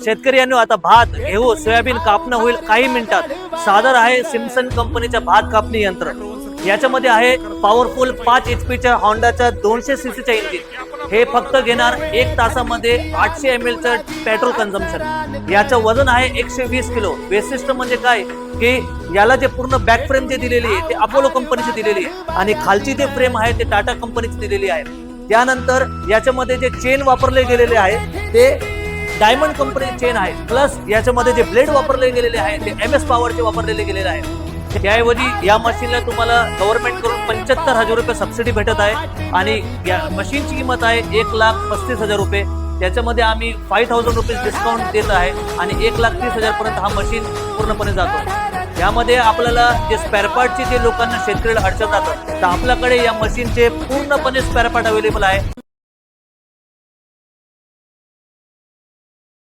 शेतकऱ्यांनी आता भात गहू सोयाबीन कापणं होईल काही मिनिटात। सादर आहे सिम्सन कंपनीचं भात कापणी यंत्र। याच्यामध्ये आहे पॉवरफुल 5 HP होंडाच्या 200 सीसीचं इंजिन। हे फक्त घेणार 1 तासामध्ये 800 ml चं पेट्रोल कन्झम्पशन। याचं वजन आहे 120 किलो। वैशिष्ट्य म्हणजे काय की याला जे पूर्ण बॅक फ्रेम जे दिलेली आहे ते अपोलो कंपनीची दिलेली आहे आणि खालची जे फ्रेम आहे ते टाटा कंपनीची दिलेली आहे। त्यानंतर याच्यामध्ये जे चेन वापरले गेलेले आहे ते डायमंड कंपनीचे चेन आहे। प्लस याच्यामध्ये जे ब्लेड वापरले गेलेले आहे ते MS पॉवरचे वापरलेले गेलेले आहे। त्याऐवजी या मशीनला तुम्हाला गव्हर्नमेंट कडून 75,000 रुपये सबसिडी भेटत आहे आणि या मशीनची किंमत आहे 1,35,000 रुपये। त्याच्यामध्ये आम्ही 5,000 रुपये डिस्काउंट देत आहे आणि 1,30,000 पर्यंत हा मशीन पूर्णपणे जातो। यामध्ये आपल्याला जे स्पेअर पार्टचे जे लोकांना शेतकऱ्याला अडचण जातात तर आपल्याकडे या मशीनचे पूर्णपणे स्पेअर पार्ट अवेलेबल आहे।